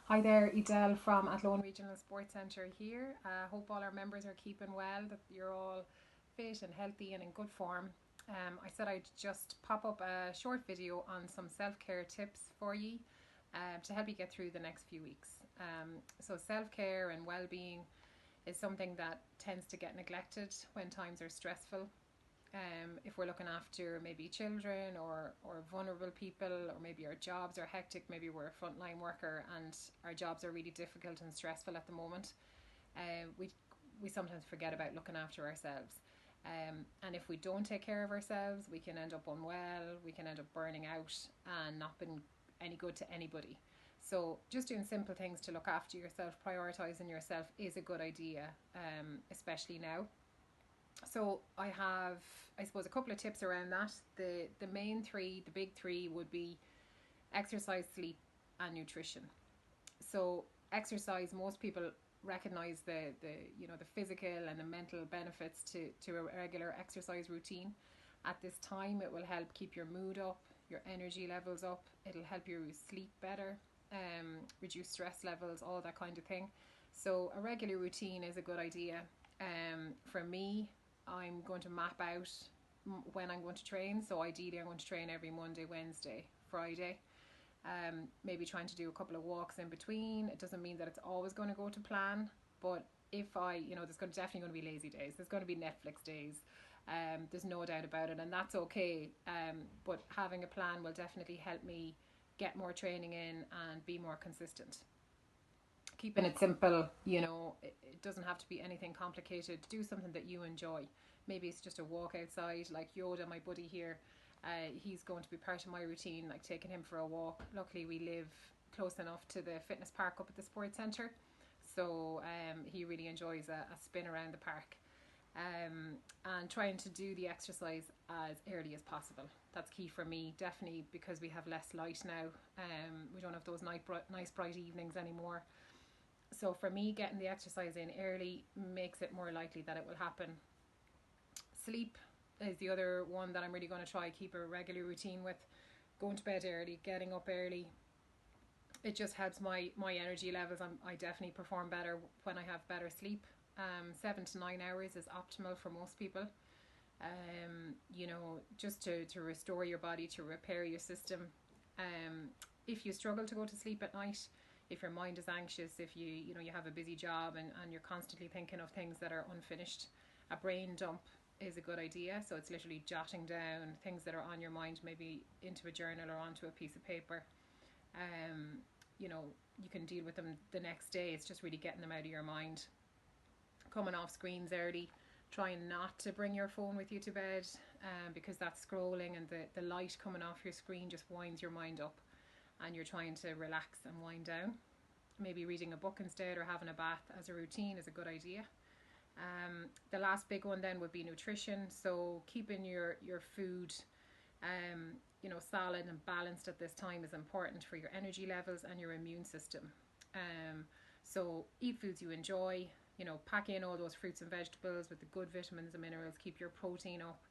Hi there, Edel from Athlone Regional Sports Centre here. Hope all our members are keeping well, that you're all fit and healthy and in good form. I said I'd just pop up a short video on some self care tips for you to help you get through the next few weeks. So, self care and well being is something that tends to get neglected when times are stressful. If we're looking after maybe children or vulnerable people, or maybe our jobs are hectic, maybe we're a frontline worker and our jobs are really difficult and stressful at the moment, we sometimes forget about looking after ourselves. And if we don't take care of ourselves, we can end up unwell, we can end up burning out and not being any good to anybody. So, just doing simple things to look after yourself, prioritizing yourself is a good idea, especially now. So I have, I suppose, a couple of tips around that. The main three, the big three, would be exercise, sleep, and nutrition. So exercise, most people recognize the physical and the mental benefits to a regular exercise routine. At this time, it will help keep your mood up, your energy levels up. It'll help you sleep better, reduce stress levels, all that kind of thing. So a regular routine is a good idea. For me, I'm going to map out when I'm going to train. So ideally, I'm going to train every Monday, Wednesday, Friday. Maybe trying to do a couple of walks in between. It doesn't mean that it's always going to go to plan, but if there's definitely going to be lazy days. There's going to be Netflix days. There's no doubt about it, and that's okay. But having a plan will definitely help me get more training in and be more consistent. Keeping it simple, it doesn't have to be anything complicated. Do something that you enjoy. Maybe it's just a walk outside, like Yoda, my buddy here. He's going to be part of my routine, like taking him for a walk. Luckily, we live close enough to the fitness park up at the sports centre, so he really enjoys a spin around the park. And trying to do the exercise as early as possible. That's key for me, definitely, because we have less light now. We don't have those nice bright evenings anymore. So for me, getting the exercise in early makes it more likely that it will happen. Sleep is the other one that I'm really going to try keep a regular routine with. Going to bed early, getting up early. It just helps my energy levels. I definitely perform better when I have better sleep. 7 to 9 hours is optimal for most people. Just to restore your body, to repair your system. If you struggle to go to sleep at night, if your mind is anxious, if you have a busy job and you're constantly thinking of things that are unfinished, a brain dump is a good idea. So it's literally jotting down things that are on your mind, maybe into a journal or onto a piece of paper. Um, you can deal with them the next day. It's just really getting them out of your mind. Coming off screens early, trying not to bring your phone with you to bed, because that scrolling and the light coming off your screen just winds your mind up, and you're trying to relax and wind down. Maybe reading a book instead or having a bath as a routine is a good idea. The last big one then would be nutrition. So keeping your food, solid and balanced at this time is important for your energy levels and your immune system. So eat foods you enjoy. Pack in all those fruits and vegetables with the good vitamins and minerals. Keep your protein up.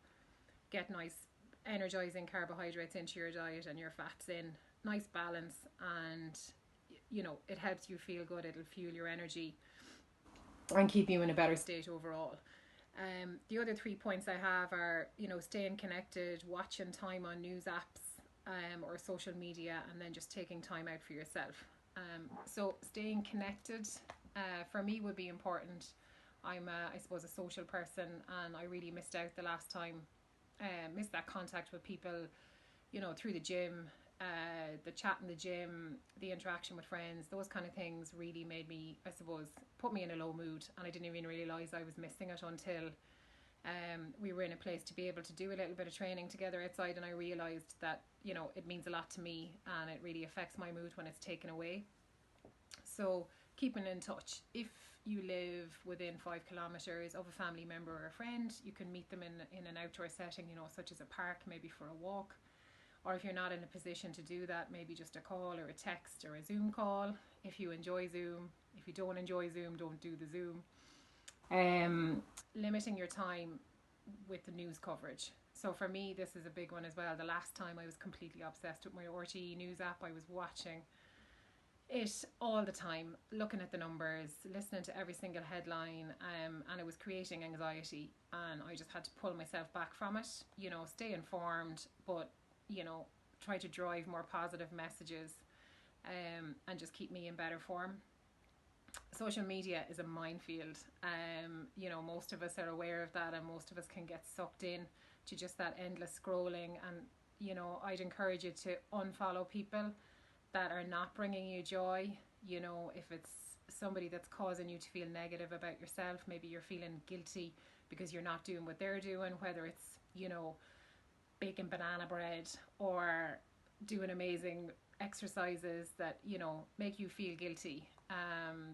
Get nice energizing carbohydrates into your diet and your fats in. Nice balance, and it helps you feel good. It'll fuel your energy and keep you in a better state overall. The other 3 points I have are, staying connected, watching time on news apps, or social media, and then just taking time out for yourself. So staying connected, for me, would be important. I'm, I suppose, a social person, and I really missed out the last time. Missed that contact with people, through the gym, the chat in the gym, the interaction with friends. Those kind of things really made me, I suppose, put me in a low mood, and I didn't even realise I was missing it until we were in a place to be able to do a little bit of training together outside, and I realised that it means a lot to me, and it really affects my mood when it's taken away. So keeping in touch. If you live within 5 kilometres of a family member or a friend, you can meet them in an outdoor setting, such as a park, maybe for a walk. Or if you're not in a position to do that, maybe just a call or a text or a Zoom call. If you enjoy Zoom. If you don't enjoy Zoom, don't do the Zoom. Um, Limiting your time with the news coverage. So for me, this is a big one as well. The last time I was completely obsessed with my RTE news app. I was watching it all the time, looking at the numbers, listening to every single headline, and it was creating anxiety. And I just had to pull myself back from it, stay informed, but, try to drive more positive messages, and just keep me in better form. Social media is a minefield. Most of us are aware of that, and most of us can get sucked in to just that endless scrolling. And, I'd encourage you to unfollow people that are not bringing you joy. If it's somebody that's causing you to feel negative about yourself, maybe you're feeling guilty because you're not doing what they're doing, whether it's, baking banana bread or doing amazing exercises that, make you feel guilty,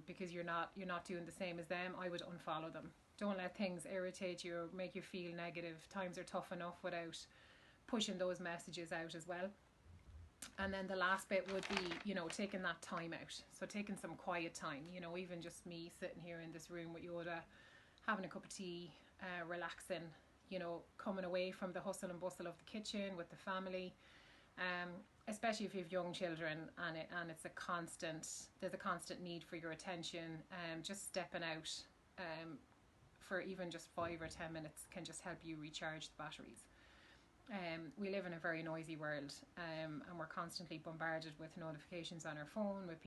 because you're not doing the same as them. I would unfollow them. Don't let things irritate you or make you feel negative. Times are tough enough without pushing those messages out as well. And then the last bit would be, taking that time out. So taking some quiet time, even just me sitting here in this room with Yoda, having a cup of tea, relaxing, coming away from the hustle and bustle of the kitchen with the family, especially if you have young children, and it's there's a constant need for your attention. Just stepping out for even just 5 or 10 minutes can just help you recharge the batteries. We live in a very noisy world, and we're constantly bombarded with notifications on our phone, with